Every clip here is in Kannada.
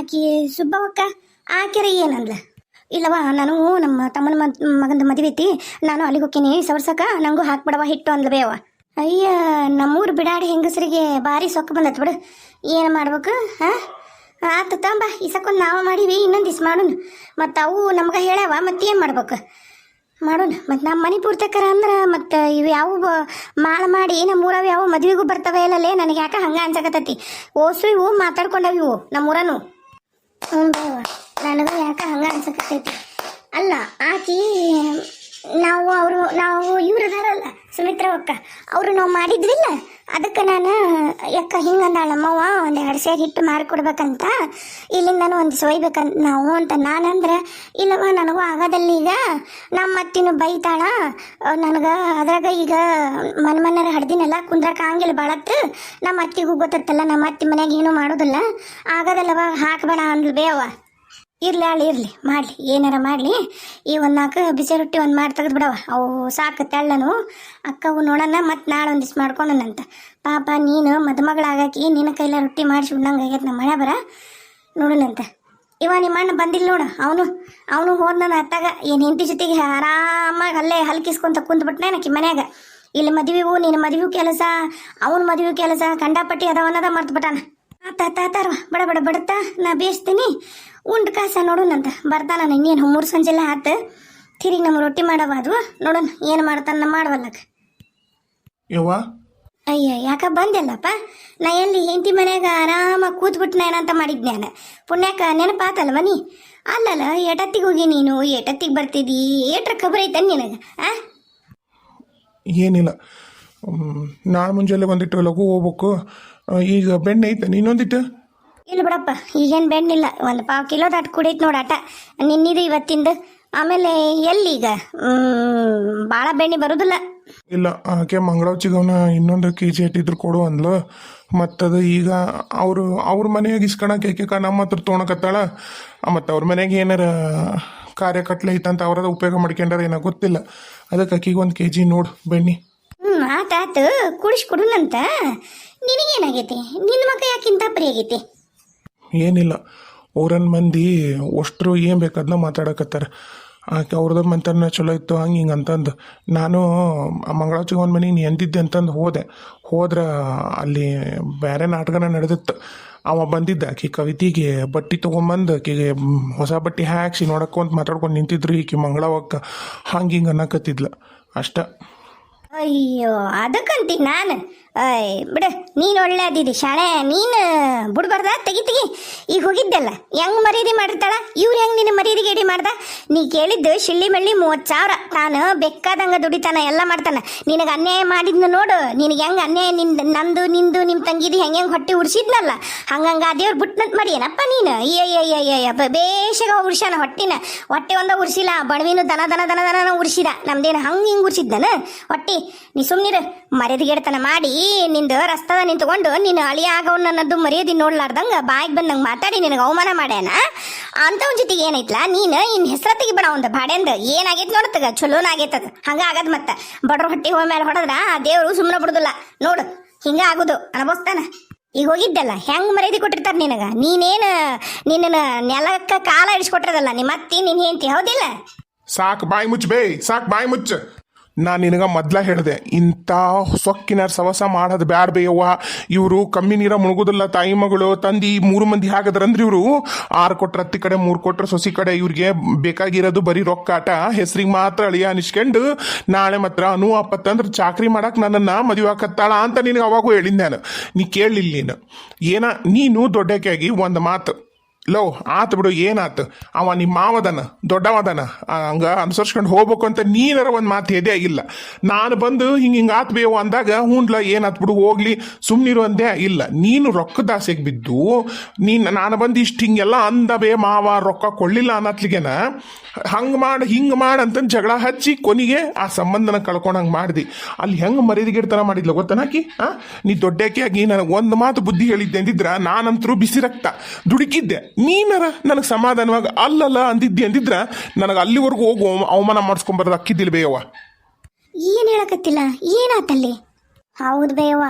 ಆಕಿ ಸುಬ್ಬವಕ್ಕ ಆಕೆರ ಏನಂದ್ಲ? ಇಲ್ಲವಾ ನಾನು ನಮ್ಮ ತಮ್ಮನ ಮಗಂದ ಮದುವೆ ಐತಿ, ನಾನು ಅಲ್ಲಿಗೆ ಹೋಗ್ತೀನಿ ಸವರ್ಸಕ, ನನಗೂ ಹಾಕ್ಬಿಡವ ಹಿಟ್ಟು ಅಂದ್ಲವೇ ಅವ. ಅಯ್ಯ, ನಮ್ಮೂರು ಬಿಡಾಡಿ ಹೆಂಗಸರಿಗೆ ಭಾರಿ ಸೊಕ್ಕ ಬಂದತ್ ಬಿಡು. ಏನು ಮಾಡ್ಬೇಕು? ಆತ ತಂಬ ಇಸಕ್ಕೊಂದು ನಾವು ಮಾಡೀವಿ, ಇನ್ನೊಂದು ದಿವ್ಸ ಮಾಡೋಣ. ಮತ್ತು ಅವು ನಮ್ಗೆ ಹೇಳ್ಯಾವ, ಮತ್ತೆ ಏನು ಮಾಡ್ಬೇಕು ಮಾಡೋಣ. ಮತ್ತು ನಮ್ಮ ಮನೆ ಪೂರ್ತಕರ ಅಂದ್ರೆ ಮತ್ತು ಇವು ಯಾವ ಮಾಳು ಮಾಡಿ ನಮ್ಮೂರವು ಯಾವ ಮದುವೆಗೂ ಬರ್ತವೆ ಇಲ್ಲಲ್ಲೇ. ನನಗೆ ಯಾಕೆ ಹಂಗೆ ಅನ್ಸಕತ್ತೈತಿ. ಓಸು ಇವು ಮಾತಾಡ್ಕೊಂಡವು ಇವು ನಮ್ಮೂರನು. ಹ್ಞೂ ಬೇವ, ನನಗೂ ಯಾಕೆ ಹಂಗೆ ಅನ್ಸಕತ್ತೈತಿ. ಅಲ್ಲ ಆಕಿ ನಾವು ಇವ್ರು ಅದಾರಲ್ಲ ಸುಮಿತ್ರವಕ್ಕ, ಅವರು ನಾವು ಮಾಡಿದ್ವಿಲ್ಲ, ಅದಕ್ಕೆ ನಾನು ಯಾಕೆ ಹಿಂಗಂದಾಳ ನಮ್ಮವ್ವ ಒಂದು 2 ಸೇರು ಹಿಟ್ಟು ಮಾರಿಕೊಡ್ಬೇಕಂತ, ಇಲ್ಲಿಂದನೂ ಒಂದು ಒಯ್ಬೇಕಂತ ನಾವು ಅಂತ. ನಾನಂದ್ರೆ ಇಲ್ಲವ ನನಗೂ ಆಗೋದಲ್ಲಿ, ಈಗ ನಮ್ಮ ಅತ್ತಿನೂ ಬೈತಾಳ ನನಗೆ. ಅದ್ರಾಗ ಈಗ ಮನ್ಮನ್ನರ ಹಡ್ದಿನೆಲ್ಲ ಕುಂದ್ರಕ್ಕೆ ಹಂಗಿಲ್ಲ ಬಾಳತ್ತು. ನಮ್ಮ ಅತ್ತಿಗೂ ಗೊತ್ತತ್ತಲ್ಲ, ನಮ್ಮ ಅತ್ತಿ ಮನ್ಯಾಗ ಏನೂ ಮಾಡೋದಿಲ್ಲ, ಆಗೋದಲ್ಲವ ಹಾಕಬೇಡ ಅಂದ್ಲು ಅವ. ಇರ್ಲಿ ಮಾಡಲಿ, ಏನಾರ ಮಾಡಲಿ. ಈ 4 ಬಿಸಿ ರೊಟ್ಟಿ ಒಂದು ಮಾಡಿ ತೆಗೆದು ಬಿಡವ, ಅವು ಸಾಕು ತೆಳ್ಳನು. ಅಕ್ಕವು ನೋಡೋಣ, ಮತ್ತು ನಾಳೆ ಒಂದು ದಿವ್ಸ ಮಾಡ್ಕೊಂಡನಂತ. ಪಾಪ ನೀನು ಮದುಮಗಳಾಗಾಕಿ ನಿನ್ನ ಕೈಲ ರೊಟ್ಟಿ ಮಾಡಿಸಿ ಉಣ್ಣಂಗೆ ಆಗೈತೆ ನಮ್ಮ ಮನೆ ಬರ ನೋಡೋಣಂತ. ನಿಮ್ಮ ಅಣ್ಣ ಬಂದಿಲ್ಲ ನೋಡು, ಅವನು ಹೋದ ನನ್ನ ಅತ್ತಾಗ ಏನು ಹೆಂಡತಿ ಜೊತೆಗೆ ಆರಾಮಾಗಿ ಅಲ್ಲೇ ಹಲ್ಕಿಸ್ಕೊಂತ ಕುಂತ್ಬಿಟ್ನೆ ನಕ್ಕಿ ಮನ್ಯಾಗ. ಇಲ್ಲಿ ಮದುವೆವು ನಿನ್ನ ಮದುವೆ ಕೆಲಸ, ಅವನ ಮದುವೆ ಕೆಲಸ ಕಂಡಾಪಟ್ಟಿ ಅದಾವನ್ನದ ಮರ್ತ್ಬಿಟ್ಟಾನ. ಆತಾತಾರ ಬಡ ಬಡತಾ ನಾ ಬೇಯಿಸ್ತೀನಿ, ಉಂಡು ಕಾಸ ನೋಡೋಣಂತ. ಬರ್ತಾನ ಇನ್ನೇನು 3 ಸಂಜೆಲ್ಲ ಆತ, ತಿರುಗಿ ನಮ್ಮ ರೊಟ್ಟಿ ಮಾಡವ ಅದು ನೋಡೋಣ ಏನು ಮಾಡ್ತಾನ ಮಾಡವಲ್ಲಕ. ಅಯ್ಯ ಯಾಕ ಬಂದೆಲ್ಲಪ್ಪ? ನಾ ಎಲ್ಲಿ ಹೆಂಡತಿ ಮನ್ಯಾಗ ಆರಾಮಾಗಿ ಕೂತ್ಬಿಟ್ಟು ಏನಂತ ಮಾಡಿದ್ನ್ಯಾನ. ಪುಣ್ಯಾಕ ನೆನಪಾತಲ್ವ ನೀ? ಅಲ್ಲಲ್ಲ, ಎಟತ್ತಿಗೆ ಹೋಗಿ ನೀನು, ಎಟತ್ತಿಗೆ ಬರ್ತಿದ್ದಿ, ಏಟ್ರ ಖಬರ್ ಐತನ್ ನಿನಗೆ? ಏನಿಲ್ಲ, ನಾಳೆ ಮುಂಜಾನೆ ಬಂದಿಟ್ಟು ಲಘು ಹೋಗ್ಬೇಕು. ಈಗ ಬೆಣ್ಣೆ ಐತೆ ಇನ್ನೊಂದಿಟ್ಟು? ಇಲ್ಲ ಬಿಡಪ್ಪ, ಈಗೇನು ಬೆಣ್ಣಿಲ್ಲ. 1 ಪಾವು ಕಿಲೋ ದಾಟ್ ಕುಡೈತೆ ನೋಡಾಟ, ನಿನ್ನಿದು ಇವತ್ತಿಂದು. ಆಮೇಲೆ ಎಲ್ಲಿಗ ಭಾಳ ಬೆಣ್ಣೆ ಬರೋದಿಲ್ಲ. ಇಲ್ಲ, ಆಕೆ ಮಂಗಳವ್ ಚಿಗವನ ಇನ್ನೊಂದು kg ಇಟ್ಟಿದ್ರು ಕೊಡು ಅಂದ್ಲು. ಮತ್ತದು ಈಗ ಅವ್ರ ಮನೆಯಾಗ ಇಸ್ಕೊಳಕ್ಕೆ ಏಕೆ ನಮ್ಮ ಹತ್ರ ತೊಗೊಳಕತ್ತಾಳ. ಮತ್ತು ಅವ್ರ ಮನೆಯಾಗ ಏನಾರ ಕಾರ್ಯ ಕಟ್ಲೆ ಐತಂತ ಅವ್ರದ ಉಪಯೋಗ ಮಾಡ್ಕೊಂಡಾರ ಏನೋ ಗೊತ್ತಿಲ್ಲ. ಅದಕ್ಕೆ ಆಕಿಗೆ 1 kg ನೋಡು ಬೆಣ್ಣೆ. ಆತಾತು, ಕುಡಿಸ್ಕೊಡುನಂತ. ನಿನಗೇನಾಗೈತಿ? ನಿನ್ನ ಮಗ ಯಾಕಿಂತ ಪ್ರಿಯ ಆಗೈತಿ? ಏನಿಲ್ಲ, ಊರನ್ ಮಂದಿ ಅಷ್ಟರು ಏನು ಬೇಕಾದ್ನ ಮಾತಾಡಕತ್ತಾರ. ಆಕೆ ಅವ್ರದ ಮಂತನ ಚಲೋ ಇತ್ತು ಹಿಂಗೆ ಅಂತಂದು. ನಾನು ಮಂಗಳಾಚಿಗೆ ಒಂದು ಮನೆಗೆ ನೀ ಎಂದಿದ್ದೆ ಅಂತಂದು ಹೋದ್ರೆ ಅಲ್ಲಿ ಬೇರೆ ನಾಟಕನ ನಡೆದಿತ್ತು. ಅವ ಬಂದಿದ್ದ ಆಕೆ ಕವಿತೆಗೆ ಬಟ್ಟೆ ತೊಗೊಂಬಂದು ಆಕೆಗೆ ಹೊಸ ಬಟ್ಟೆ ಹಾಕ್ಸಿ ನೋಡಕ್ಕೊಂತ ಮಾತಾಡ್ಕೊಂಡು ನಿಂತಿದ್ರು. ಈಕೆ ಮಂಗಳವಕ್ಕ ಹಿಂಗೆ ಅನ್ನಕತ್ತಿದ್ಲ ಅಷ್ಟ. ಅಯ್ಯೋ, ಅದಕ್ಕಂತಿ ನಾನು. ಬಿಡ, ನೀನು ಒಳ್ಳೆ ಅದಿದಿ ಶಾಣೆ. ನೀನು ಬಿಡ್ಬಾರ್ದ, ತೆಗಿ. ಈಗ ಹೋಗಿದ್ದೆಲ್ಲ ಹೆಂಗೆ ಮರ್ಯಾದೆ ಮಾಡಿರ್ತಾಳ, ಇವ್ರು ಹೆಂಗೆ ನಿನ್ನ ಮರ್ಯಾದೆಗೆ ಎಡಿ ಮಾಡ್ದ? ನೀ ಕೇಳಿದ್ದು ಶಿಳ್ಳಿ ಮಳ್ಳಿ 30,000. ನಾನು ಬೇಕಾದಂಗೆ ದುಡಿತಾನ, ಎಲ್ಲ ಮಾಡ್ತಾನ. ನಿನಗೆ ಅನ್ಯಾಯ ಮಾಡಿದ್ನು ನೋಡು. ನಿನಗೆ ಹೆಂಗೆ ಅನ್ಯಾಯ, ನಂದು ನಿಂದು ನಿಮ್ಮ ತಂಗಿದಿ ಹೆಂಗೆ ಹೊಟ್ಟೆ ಉರ್ಸಿದ್ನಲ್ಲ, ಹಂಗಂಗೆ ಆ ದೇವ್ರು ಬಿಟ್ನಂತ ಮಾಡಿ ಏನಪ್ಪ ನೀನು? ಅಯ್ಯಯ್ಯಯ್ಯಯ್ಯ, ಬೇಷಗ ಉರ್ಸ್ಯಾನ ಹೊಟ್ಟೆ ಒಂದ ಉರ್ಸಿಲ್ಲ, ಬಣವಿನು ದನ ಉರ್ಸಿದ. ನಮ್ದೇನು ಹಂಗೆ ಹಿಂಗೆ ಉರ್ಸಿದ್ದಾನ ಹೊಟ್ಟಿ? ನೀ ಸುಮ್ಮನಿರು, ಮರ್ಯಾದೆಗೆಡ್ತನ ಮಾಡಿ ನಿಂದು ರಸ್ತದ ನಿಂತ್ಕೊಂಡು ನೀನು ಅಳಿಯ ಆಗವ್ ನನ್ನದು ಮರ್ಯಾದೆ ನೋಡ್ಲಾರ್ದಂಗೆ ಬಾಯಿಗೆ ಬಂದಂಗೆ ಮಾತಾಡಿ ನಿನಗೆ ಅವಮಾನ ಮಾಡ್ಯಾನ. ಅಂಥವನ ಜೊತೆಗೆ ಏನೈತ್ಲ ನೀನು ಇನ್ನು ಹೆಸರ ತೆಗಿಬೇಡ. ಒಂದು ಬಾಡೆಂದು ಏನಾಗೈತೆ ನೋಡತ್ತಗ, ಚಲೋನ ಆಗೈತದ. ಹಂಗೆ ಆಗದ್ ಮತ್ತೆ ಬಡ್ರ ಹೊಟ್ಟಿ ಹೋದ ಮೇಲೆ ಹೊಡೆದ್ರ ಆ ದೇವರು ಸುಮ್ಮನೆ ಬಿಡುದಿಲ್ಲ ನೋಡು. ಹಿಂಗೆ ಆಗುದು ಅನುಭವಿಸ್ತಾನ. ಈಗ ಹೋಗಿದ್ದೆಲ್ಲ ಹೆಂಗೆ ಮರ್ಯಾದೆ ಕೊಟ್ಟಿರ್ತಾರೆ ನಿನಗೆ? ನೀನೇನು ನಿನ್ನ ನೆಲಕ್ಕೆ ಕಾಲ ಇಡಿಸ್ಕೊಟ್ಟಿರದಲ್ಲ ನಿಮ್ಮ ಅತ್ತಿ ನಿನ್ನ ಹೆಂಡತಿ, ಹೌದಿಲ್ಲ? ಸಾಕು ಬಾಯಿ ಮುಚ್ಚ ಬೇ, ಸಾಕು ಬಾಯಿ ಮುಚ್ಚ. ನಾನು ನಿನಗೆ ಮೊದ್ಲ ಹೇಳಿದೆ, ಇಂಥ ಸೊಕ್ಕಿನ ಸವಸ ಮಾಡೋದು ಬ್ಯಾಡ ಬೇಯವ್ವ. ಇವರು ಕಮ್ಮಿ ನೀರ ಮುಳುಗುದಿಲ್ಲ. ತಾಯಿ ಮಗಳು ತಂದಿ 3 ಮಂದಿ ಹಾಗದ್ರಂದ್ರೆ ಇವರು 6 ಕೊಟ್ರ ಅತ್ತಿ ಕಡೆ 3 ಕೊಟ್ರ ಸೊಸಿ ಕಡೆ. ಇವ್ರಿಗೆ ಬೇಕಾಗಿರೋದು ಬರೀ ರೊಕ್ಕಾಟ, ಹೆಸ್ರಿಗೆ ಮಾತ್ರ ಅಳಿಯ ಅನಿಸ್ಕೊಂಡು ನಾಳೆ ಮಾತ್ರ ಅನು ಅಪ್ಪತ್ತಂದ್ರೆ ಚಾಕ್ರಿ ಮಾಡಕ್ಕೆ ನನ್ನನ್ನು ಮದುವೆ ಹಾಕತ್ತಾಳ ಅಂತ ನಿನಗೆ ಅವಾಗೂ ಹೇಳಿದ್ದೆ ನಾನು. ನೀ ಕೇಳಲಿಲ್ಲ ನೀನು ದೊಡ್ಡಕ್ಕಾಗಿ ಒಂದು ಮಾತು ಲೋ ಆತು ಬಿಡು, ಏನಾತು, ಅವ ನಿಮ್ಮ ಮಾವದನ ದೊಡ್ಡವದನ ಹಂಗ ಅನುಸರಿಸ್ಕೊಂಡು ಹೋಗ್ಬೇಕು ಅಂತ ನೀನಾರ ಒಂದು ಮಾತು ಎದೆ ಆಗಿಲ್ಲ. ನಾನು ಬಂದು ಹಿಂಗೆ ಆತ್ ಬೇವು ಅಂದಾಗ ಹೂನ್ಲ ಏನಾತ್ ಬಿಡು ಹೋಗ್ಲಿ ಸುಮ್ಮನಿರು ಅಂದೆ ಇಲ್ಲ. ನೀನು ರೊಕ್ಕದ ಆಸೆಗೆ ಬಿದ್ದು ನಾನು ಬಂದು ಇಷ್ಟು ಹಿಂಗೆಲ್ಲ ಅಂದ ಬೇ ಮಾವ ರೊಕ್ಕ ಕೊಳ್ಳಿಲ್ಲ ಅನ್ನತ್ಲಿಗೆನ ಹಂಗೆ ಮಾಡಿ ಹಿಂಗೆ ಮಾಡಂತ ಜಗಳ ಹಚ್ಚಿ ಕೊನೆಗೆ ಆ ಸಂಬಂಧನ ಕಳ್ಕೊಂಡಂಗೆ ಮಾಡ್ದಿ. ಅಲ್ಲಿ ಹೆಂಗೆ ಮರ್ಯಾದೆಗಿಡ್ತನ ಮಾಡಿದ್ಲ ಗೊತ್ತನಾಕಿ? ನೀ ದೊಡ್ಡಕ್ಕೆ ಆಗಿ ನನಗೆ ಒಂದು ಮಾತು ಬುದ್ಧಿ ಹೇಳಿದ್ದೆ ಅಂದಿದ್ರ ನಾನಂತರೂ ಬಿಸಿ ರಕ್ತ ದುಡುಕಿದ್ದೆ. ನೀನಾರ ನನಗೆ ಸಮಾಧಾನವಾಗಿ ಅಲ್ಲಲ್ಲ ಅಂದಿದ್ದಿ ಅಂದಿದ್ರ ನನಗೆ ಅಲ್ಲಿವರೆಗೂ ಹೋಗು ಅವಮಾನ ಮಾಡಿಸ್ಕೊಂಬರೋದು ಅಕ್ಕಿದ್ದಿಲ್ಲ ಬೇಯವ್ವ. ಏನು ಹೇಳಕತ್ತಿಲ್ಲ, ಏನಾತಲ್ಲಿ? ಹೌದು ಬೇಯವ್ವ,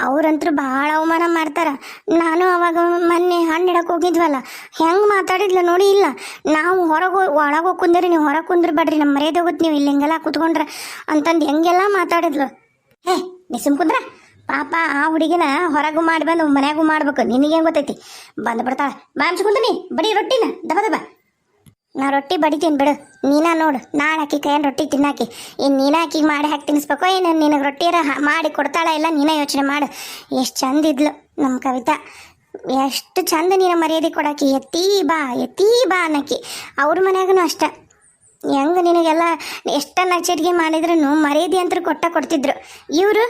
ಅವ್ರಂತೂ ಭಾಳ ಅವಮಾನ ಮಾಡ್ತಾರ. ನಾನು ಅವಾಗ ಮೊನ್ನೆ ಹಣ್ಣು ಇಡಕ್ಕೆ ಹೋಗಿದ್ವಲ್ಲ, ಹೆಂಗೆ ಮಾತಾಡಿದ್ಲು ನೋಡಿ. ಇಲ್ಲ ನಾವು ಒಳಗೆ ಹೋಗಿ ಕುಂದ್ರಿ, ನೀವು ಹೊರಗೆ ಕುಂದ್ರಬೇಡ್ರಿ, ನಮ್ಮ ಮರ್ಯಾದೆ ಹೋಗುತ್ತೆ ನೀವು ಇಲ್ಲಿ ಹಿಂಗೆಲ್ಲ ಕೂತ್ಕೊಂಡ್ರೆ ಅಂತಂದು ಹೆಂಗೆಲ್ಲ ಮಾತಾಡಿದ್ಲು. ನೀ ಸುಮ್ ಕುಂದ್ರ. ಪಾಪ ಆ ಹುಡುಗಿನ ಹೊರಗೂ ಮಾಡಿ ಬಂದು ಮನ್ಯಾಗೂ ಮಾಡ್ಬೇಕು. ನಿನಗೇನು ಗೊತ್ತೈತಿ, ಬಂದು ಬಿಡ್ತಾಳೆ. ಬಾ ಹಂಚ್ಕೊಂತೀನಿ ಬಡಿ ರೊಟ್ಟಿನ ದಬ ದಬ. ನಾ ರೊಟ್ಟಿ ಬಡಿತೀನಿ ಬಿಡು, ನೀನ ನೋಡು. ನಾಳೆ ಹಾಕಿ ಕೈಯನ್ನು ರೊಟ್ಟಿ ತಿನ್ನಾಕಿ. ಇನ್ನು ನೀನ ಆಕಿಗೆ ಮಾಡಿ ಹಾಕಿ ತಿನ್ನಿಸ್ಬೇಕೋ ಏನು ನಿನಗೆ ರೊಟ್ಟಿರ ಮಾಡಿ ಕೊಡ್ತಾಳ ಇಲ್ಲ, ನೀನೇ ಯೋಚನೆ ಮಾಡು. ಎಷ್ಟು ಚಂದ ಇದ್ಲು ನಮ್ಮ ಕವಿತಾ, ಎಷ್ಟು ಚಂದ ನೀನು ಮರ್ಯಾದೆ ಕೊಡಾಕಿ. ಎತ್ತೀ ಬಾ ಅನ್ನಕ್ಕಿ. ಅವ್ರ ಮನ್ಯಾಗೂ ಅಷ್ಟ. ಹೆಂಗೆ ನಿನಗೆಲ್ಲ ಎಷ್ಟ ನಚರಿಕೆ ಮಾಡಿದ್ರು ಮರ್ಯಾದೆ ಅಂತ ಕೊಡ್ತಿದ್ರು. ಇವರು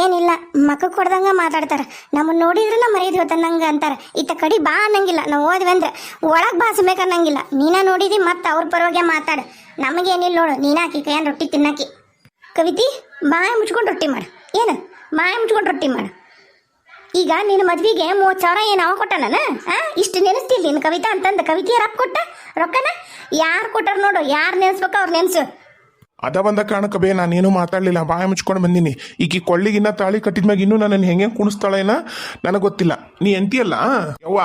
ಏನಿಲ್ಲ, ಮಕ್ಕಕ್ಕೆ ಕೊಡ್ದಂಗೆ ಮಾತಾಡ್ತಾರೆ. ನಮ್ಮನ್ನು ನೋಡಿದ್ರೆ ನಾವು ಮರ್ಯಾದೆ ಹೊತ್ತನ್ನಂಗೆ ಅಂತಾರೆ. ಇತ್ತ ಕಡಿ ಬಾ ಅನ್ನಂಗಿಲ್ಲ. ನಾವು ಹೋದ್ವಿ ಅಂದ್ರೆ ಒಳಗೆ ಬಾಸಬೇಕು ಅನ್ನಂಗಿಲ್ಲ. ನೀನ ನೋಡಿದಿ ಮತ್ತೆ ಅವ್ರ ಪರವಾಗಿ ಮಾತಾಡು. ನಮಗೇನಿಲ್ಲ ನೋಡು, ನೀನು ಹಾಕಿ ಕೈಯನ್ನು ರೊಟ್ಟಿ ತಿನ್ನಾಕಿ. ಕವಿತಿ, ಬಾಯಿ ಮುಚ್ಕೊಂಡು ರೊಟ್ಟಿ ಮಾಡು. ಏನು ಬಾಯಿ ಮುಚ್ಕೊಂಡು ರೊಟ್ಟಿ ಮಾಡು. ಈಗ ನಿನ್ನ ಮದ್ವೆಗೆ 30,000 ಏನು ಅವ ಕೊಟ್ಟ ನಾನು ಇಷ್ಟು ನೆನೆಸ್ತಿಲ್ಲ ನಿನ್ನ ಕವಿತಾ ಅಂತಂದು. ಕವಿತೆಯ ರೊಕ್ಕ ಕೊಟ್ಟ ರೊಕ್ಕನ ಯಾರು ಕೊಟ್ಟಾರ ನೋಡು, ಯಾರು ನೆನೆಸ್ಬೇಕು ಅವ್ರು ನೆನೆಸು. ಅದ ಬಂದ ಕಾರಣಕ್ಕೆ ಬೇ ನಾನೇನು ಮಾತಾಡಲಿಲ್ಲ, ಬಾಯಿ ಮುಚ್ಕೊಂಡು ಬಂದೀನಿ. ಈಕಿ ಕೊಳ್ಳಿಗಿನ್ನ ತಾಳಿ ಕಟ್ಟಿದ್ಮ್ಯಾಗ ಇನ್ನೂ ನನ್ನನ್ನು ಹೆಂಗೆ ಕುಣಿಸ್ತಾಳೇನ ನನಗೆ ಗೊತ್ತಿಲ್ಲ. ನೀ ಎಂತಿಯಲ್ಲ ಯವ್ವ.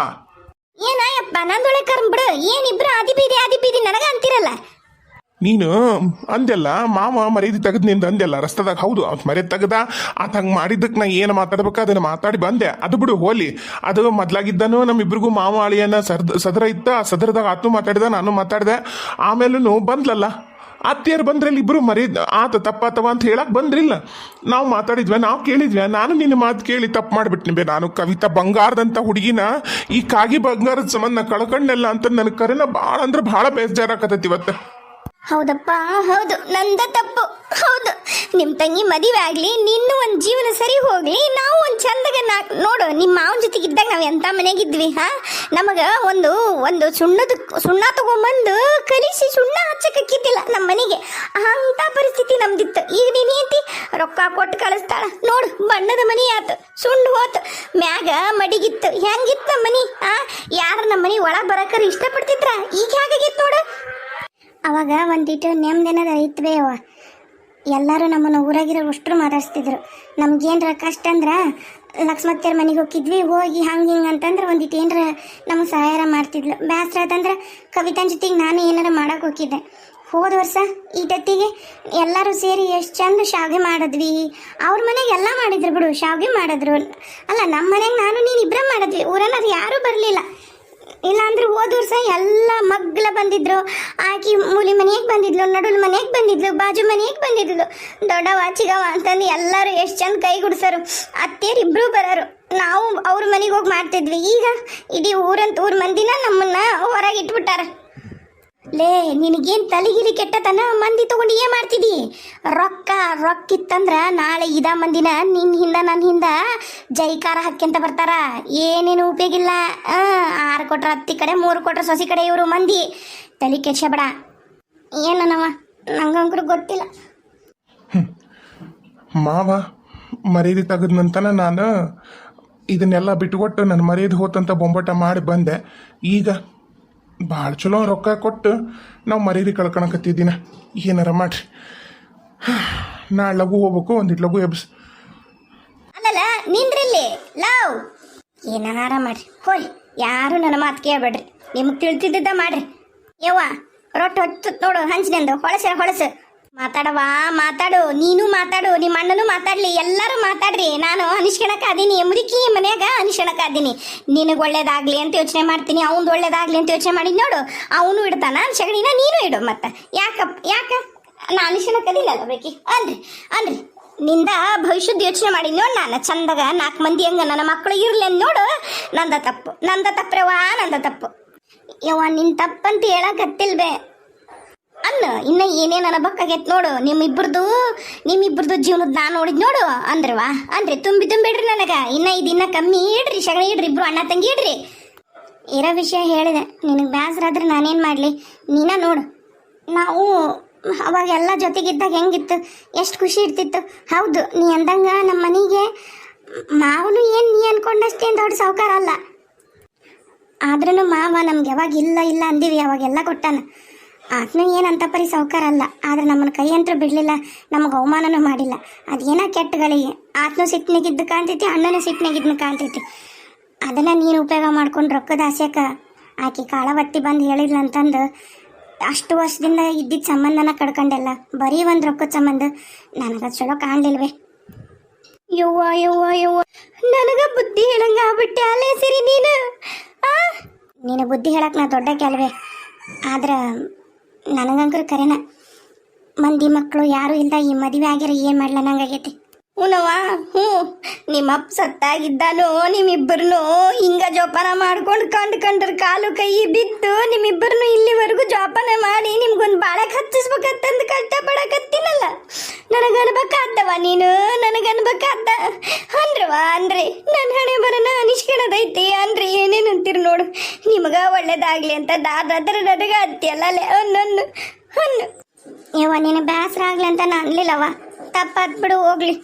ಏನಯ್ಯಪ್ಪ ನಂದೊಳಗೆ ಕರ್ಮ್ ಬಿಡು. ಏನಿಬ್ರು ಆದಿ ಬೀದಿ ನನಗ ಅಂತಿರಲ್ಲ. ನೀನು ಅಂದೆಲ್ಲ ಮಾವ ಮರ್ಯಾದೆ ತೆಗೆದು ನಿಂದು ಅಂದೆಲ್ಲ ರಸ್ತೆದಾಗ. ಹೌದು, ಅವ್ನು ಮರ್ಯಾದೆ ತೆಗ್ದ. ಆತ ಹಂಗೆ ಮಾಡಿದ್ದಕ್ಕೆ ನಾ ಏನು ಮಾತಾಡ್ಬೇಕು ಅದನ್ನು ಮಾತಾಡಿ ಬಂದೆ. ಅದು ಬಿಡು ಹೋಲಿ. ಅದು ಮೊದ್ಲಾಗಿದ್ದನು ನಮ್ಮಿಬ್ರಿಗೂ ಮಾವ ಅಳಿಯನ ಸದರ ಇತ್ತ. ಆ ಸದರದಾಗ ಆತು ಮಾತಾಡಿದ, ನಾನು ಮಾತಾಡಿದೆ. ಆಮೇಲೂ ಬಂದ್ಲಲ್ಲ ಅತ್ತಿಯರು ಬಂದ್ರಲ್ಲಿ ಇಬ್ರು ಮರ್ಯಾದೆ ಆತ ತಪ್ಪಾತವ ಅಂತ ಹೇಳಕ್ ಬಂದ್ರಿಲ್ಲ. ನಾವು ಮಾತಾಡಿದ್ವಿ, ನಾವು ಕೇಳಿದ್ವಿ. ನಾನು ನಿನ್ನ ಮಾತು ಕೇಳಿ ತಪ್ಪು ಮಾಡಿಬಿಟ್ನಿ ಬೇ. ನಾನು ಕವಿತಾ ಬಂಗಾರದಂಥ ಹುಡುಗಿನ ಈ ಕಾಗಿ ಬಂಗಾರದ ಸಂಬಂಧ ಕಳ್ಕೊಂಡೆಲ್ಲ ಅಂತ ನನಗೆ ಕರೆನ ಭಾಳ ಅಂದ್ರೆ ಭಾಳ ಬೇಜಾರಾಕತೈತಿ ಇವತ್ತು. ಹೌದಪ್ಪ, ಹೌದು, ನಂದ ತಪ್ಪು. ಹೌದು, ನಿಮ್ಮ ತಂಗಿ ಮದುವೆ ಆಗಲಿ, ನಿನ್ನೂ ಒಂದು ಜೀವನ ಸರಿ ಹೋಗ್ಲಿ, ನಾವು ಒಂದು ಚಂದಾಗ ನೋಡು. ನಿಮ್ಮ ಮಾವನ ಜೊತೆಗೆ ಇದ್ದಾಗ ನಾವು ಎಂಥ ಮನೆಗಿದ್ವಿ. ನಮಗೆ ಒಂದು ಸುಣ್ಣ ತಗೊಂಬಂದು ಕಲಿಸಿ ಸುಣ್ಣ ಹಚ್ಚಕ್ಕಿದ್ದಿಲ್ಲ ನಮ್ಮ ಮನೆಗೆ. ಅಂಥ ಪರಿಸ್ಥಿತಿ ನಮ್ದಿತ್ತು. ಈಗ ನೀನು ಐತಿ ರೊಕ್ಕ ಕೊಟ್ಟು ಕಳಿಸ್ತಾಳ ನೋಡು. ಬಣ್ಣದ ಮನೆ ಆತು, ಸುಣ್ಣು ಹೋತು, ಮ್ಯಾಗ ಮಡಿಗಿತ್ತು. ಹೆಂಗಿತ್ತು ನಮ್ಮ ಮನೆ? ಯಾರು ನಮ್ಮ ಮನೆ ಒಳಗೆ ಬರಕ್ಕಾರ ಇಷ್ಟಪಡ್ತಿದ್ರ? ಈಗ ಹೇಗಾಗಿತ್ತು ನೋಡು. ಅವಾಗ ಒಂದಿಟ್ಟು ನೆಮ್ಮದಿನದ ಇತ್ತು ಅವ. ಎಲ್ಲರೂ ನಮ್ಮನ್ನು ಊರಾಗಿರೋ ಅಷ್ಟರು ಮಾತಾಡ್ಸ್ತಿದ್ರು. ನಮ್ಗೇನ್ರ ಕಷ್ಟ ಅಂದ್ರೆ ಲಕ್ಷ್ಮತ್ತಿಯರ ಮನೆಗೆ ಹೋಗಿದ್ವಿ. ಹೋಗಿ ಹಂಗೆ ಹಿಂಗೆ ಅಂತಂದ್ರೆ ಒಂದಿಟ್ಟು ಏನರ ನಮಗೆ ಸಹಾಯ ಮಾಡ್ತಿದ್ಲು. ಬೇಸರ ಆಯ್ತಂದ್ರೆ ಕವಿತನ ಜೊತೆಗೆ ನಾನು ಏನಾರ ಮಾಡಕ್ಕೆ ಹೋಗಿದ್ದೆ. ಹೋದ ವರ್ಷ ಈಟತ್ತಿಗೆ ಎಲ್ಲರೂ ಸೇರಿ ಎಷ್ಟು ಚಂದ ಶಾವಿಗೆ ಮಾಡಿದ್ವಿ. ಅವ್ರ ಮನೆಗೆ ಎಲ್ಲ ಮಾಡಿದ್ರು ಬಿಡು, ಶಾವಿಗೆ ಮಾಡಿದ್ರು. ಅಲ್ಲ, ನಮ್ಮ ಮನೆಗೆ ನಾನು ನೀನು ಇಬ್ಬರ ಮಾಡಿದ್ವಿ. ಊರನ್ನದು ಯಾರೂ ಬರಲಿಲ್ಲ. ಇಲ್ಲಾಂದ್ರೆ ಹೋದ ವರ್ಷ ಎಲ್ಲ ಮಗ್ಲ ಬಂದಿದ್ರು. ಆಕಿ ಮೂಲಿ ಮನೆಗೆ ಬಂದಿದ್ಲು, ನಡುಲ್ ಮನೆಗೆ ಬಂದಿದ್ಲು, ಬಾಜು ಮನೆಗೆ ಬಂದಿದ್ಲು. ದೊಡ್ಡವ ಚಿಗವ ಅಂತಂದು ಎಲ್ಲರೂ ಎಷ್ಟು ಚಂದ ಕೈ ಗುಡಿಸೋರು. ಅತ್ತೇರು ಇಬ್ಬರು ಬರೋರು. ನಾವು ಅವ್ರ ಮನೆಗೆ ಹೋಗಿ ಮಾಡ್ತಿದ್ವಿ. ಈಗ ಇಡೀ ಊರ ಮಂದಿನ ನಮ್ಮನ್ನ ಹೊರಗೆ ಇಟ್ಬಿಟ್ಟಾರ. ಲೇ, ನಿನಗೇನು ತಲೆಗಿಲಿ ಕೆಟ್ಟತನ? ಮಂದಿ ತಗೊಂಡು ಏನು ಮಾಡ್ತಿದ್ದಿ? ರೊಕ್ಕಿತ್ತಂದ್ರೆ ನಾಳೆ ಇದ ಮಂದಿನ ನಿನ್ನ ಹಿಂದ ನನ್ನ ಹಿಂದ ಜೈಕಾರ ಹಾಕ್ಯಂತ ಬರ್ತಾರ. ಏನೇನು ಉಪಯೋಗಿಲ್ಲ. 6 ಕೊಟ್ರ ಅತ್ತಿ ಕಡೆ, 3 ಕೊಟ್ರ ಸೊಸಿ ಕಡೆ. ಇವರು ಮಂದಿ ತಲೆ ಕೆಡ್ಸಬೇಡ. ಏನನವ ನಂಗಂಕರು ಗೊತ್ತಿಲ್ಲ. ಮಾವ ಮರ್ಯಾದೆ ತೆಗೆದ್ನಂತನ ನಾನು ಇದನ್ನೆಲ್ಲ ಬಿಟ್ಟುಕೊಟ್ಟು ನನ್ನ ಮರ್ಯಾದೆ ಹೋತಂತ ಬೊಂಬಾಟ ಮಾಡಿ ಬಂದೆ. ಈಗ ಭಾಳ ಚಲೋ ರೊಕ್ಕ ಕೊಟ್ಟು ನಾವು ಮರ್ಯಾದೆ ಕಳ್ಕೊಳಕತ್ತಿದ್ದೀನ. ಏನಾರ ಮಾಡ್ರಿ, ನಾಳೆ ಲಘು ಹೋಗ್ಬೇಕು. ಒಂದಿಟ್ಟು ಲಘು ಎಬ್ಸ್. ಅಲ್ಲಲ್ಲ ನಿಂದ್ರಿಲ್ಲಿ ಲವ್. ಏನಾರ ಮಾಡ್ರಿ ಹೋಯ್, ಯಾರು ನನ್ನ ಮಾತು ಕೇಳಬೇಡ್ರಿ. ನಿಮಗೆ ತಿಳಿತಿದ್ದ ಮಾಡ್ರಿ. ಯವ್ವ ರೊಟ್ಟಿ ಹೊತ್ತು ನೋಡು, ಹಂಚಿನಿಂದ ಹೊಳಸು. ಮಾತಾಡು. ನೀನು ಮಾತಾಡು, ನಿಮ್ಮ ಅಣ್ಣನೂ ಮಾತಾಡ್ಲಿ, ಎಲ್ಲರೂ ಮಾತಾಡ್ರಿ. ನಾನು ಅನಿಷ್ಕಣಕ ಅದೀನಿ, ಮುದುಕಿ ಮನ್ಯಾಗ ಅನಿಷ್ಕಣಕ ಅದೀನಿ. ನಿನಗೆ ಒಳ್ಳೇದಾಗ್ಲಿ ಅಂತ ಯೋಚನೆ ಮಾಡ್ತೀನಿ, ಅವನು ಒಳ್ಳೇದಾಗ್ಲಿ ಅಂತ ಯೋಚನೆ ಮಾಡಿ ನೋಡು. ಅವನು ಇಡ್ತಾನ ಸಗಣಿನ, ನೀನು ಇಡು. ಮತ್ತೆ ಯಾಕ ನಾ ಅನಿಷ್ಕಣಕ ಅದಿಲ್ಲಲ್ಲ ಬೇಕಿ ಅನ್ರಿ ನಿಂದ ಭವಿಷ್ಯದ ಯೋಚನೆ ಮಾಡಿ ನೋಡು. ನಾನು ಚಂದಾಗ 4 ಮಂದಿ ಹಂಗ ನನ್ನ ಮಕ್ಕಳು ಇರ್ಲಿ ಅಂತ ನೋಡು. ನಂದ ತಪ್ಪು ಯವ್ವ, ನಿನ್ ತಪ್ಪಂತ ಹೇಳಕತ್ತಿಲ್ಬೇ ಅನ್ನ. ಇನ್ನ ಏನೇನು ಅನ್ಬೇಕಾಗೈತೆ ನೋಡು. ನಿಮ್ಮಿಬ್ಬರದು ಜೀವನದ ನಾನು ನೋಡಿದ್ ನೋಡು. ಅಂದ್ರಿ ತುಂಬಿಡ್ರಿ ನನಗೆ. ಇನ್ನ ಕಮ್ಮಿ ಇಡ್ರಿ, ಸಗಣಿ ಇಡ್ರಿ, ಇಬ್ರು ಅಣ್ಣ ತಂಗಿ ಇಡ್ರಿ. ಇರೋ ವಿಷಯ ಹೇಳಿದೆ. ನಿನಗೆ ಬೇಸರ ಆದ್ರೆ ನಾನೇನು ಮಾಡಲಿ? ನೀನ ನೋಡು. ನಾವು ಅವಾಗೆಲ್ಲ ಜೊತೆಗಿದ್ದಾಗ ಹೆಂಗಿತ್ತು, ಎಷ್ಟು ಖುಷಿ ಇರ್ತಿತ್ತು. ಹೌದು, ನೀ ಅಂದಂಗ ನಮ್ಮ ಮನೆಗೆ ಮಾವನು ಏನು ನೀ ಅನ್ಕೊಂಡಷ್ಟೇನು ದೊಡ್ಡ ಸಾವುಕಾರ ಅಲ್ಲ. ಆದ್ರೂ ಮಾವ ನಮ್ಗೆ ಯಾವಾಗ ಇಲ್ಲ ಅಂದೀವಿ, ಅವಾಗೆಲ್ಲ ಕೊಟ್ಟಾನ. ಆತನು ಏನಂತ ಪರಿ ಸಾವುಕಾರ ಅಲ್ಲ, ಆದ್ರೆ ನಮ್ಮನ್ನ ಕೈ ಅಂತೂ ಬಿಡ್ಲಿಲ್ಲ, ನಮಗೆ ಅವಮಾನನೂ ಮಾಡಿಲ್ಲ. ಅದೇನ ಕೆಟ್ಟಗಳಿಗೆ ಆತನು ಸಿಟ್ಟಿನಾಗಿದ್ದು ಕಾಣ್ತೈತಿ, ಅಣ್ಣನೂ ಸಿಟ್ಟಿನಾಗಿದ್ನ ಕಾಣ್ತೈತಿ. ಅದನ್ನ ನೀನು ಉಪಯೋಗ ಮಾಡ್ಕೊಂಡು ರೊಕ್ಕದ ಆಸೆಕ ಆಕೆ ಕಾಳವತ್ತಿ ಬಂದು ಹೇಳಿಲ್ಲ ಅಂತಂದು ಅಷ್ಟು ವರ್ಷದಿಂದ ಇದ್ದಿದ್ದ ಸಂಬಂಧನ ಕಡ್ಕೊಂಡೆಲ್ಲ, ಬರೀ ಒಂದು ರೊಕ್ಕದ ಸಂಬಂಧ ನನಗೆ ಚಲೋ ಕಾಣ್ಲಿಲ್ವೇ. ಯವ್ವ ಯವ್ವ ಯವ್ವ, ನನಗ ಬುದ್ಧಿ ಹೇಳಂಗ ಆಗ್ಬಿಟ್ಟೆ ಅಲ್ಲೇ ಸಿರಿ ನೀನು. ನೀನು ಬುದ್ಧಿ ಹೇಳಕ್ ನಾ ದೊಡ್ಡ ಕೆಲವೇ, ಆದ್ರೆ ನನಗಂಕರು ಕರೆನ ಮಂದಿ ಮಕ್ಕಳು ಯಾರು ಇಲ್ದ ಈ ಮದುವೆ ಆಗ್ಯಾರ ಏನು ಮಾಡ್ಲ ನಂಗಾಗೈತಿ. ಹ್ಞೂನವ್ವ, ಹ್ಞೂ, ನಿಮ್ಮಪ್ಪ ಸತ್ತಾಗಿದ್ದಾನು ನಿಮ್ಮಿಬ್ಬರನ್ನು ಹಿಂಗ ಜೋಪಾನ ಮಾಡ್ಕೊಂಡು ಕಂಡ್ರ ಕಾಲು ಕೈ ಬಿದ್ದು ನಿಮ್ಮಿಬ್ಬರನ್ನು ಇಲ್ಲಿವರೆಗೂ ಜೋಪಾನ ಮಾಡಿ ನಿಮ್ಗೊಂದು ಬಾಳಕ್ಕೆ ಹತ್ತಿಸ್ಬೇಕಂತಂದು ಕಷ್ಟಪಡಕತ್ತೀನಲ್ಲ. ನನಗನ್ಬೇಕಾದ್ದವ ನೀನು, ನನಗನ್ಬೇಕಾದ್ದ ಅಂದ್ರವ ಅಂದ್ರೆ ನನ್ನ ಹಣೆ ಬರನ ಅನಿಷ್ಕಣದೈತಿ ಅಂದ್ರೆ ಏನೇನು ಅಂತೀರಿ ನೋಡು. ನಿಮಗ ಒಳ್ಳೇದಾಗ್ಲಿ ಅಂತ ದಾದ್ರ ನನಗ ಅತ್ತಿಯಲ್ಲ ಹಣ್ಣು ಹಣ್ಣು. ಯವ್ವ ನೀನು ಬೇಸರ ಆಗ್ಲಿ ಅಂತ ನಾನು ಅನ್ಲಿಲ್ಲವ, ತಪ್ಪಾತ್ ಬಿಡು ಹೋಗ್ಲಿ.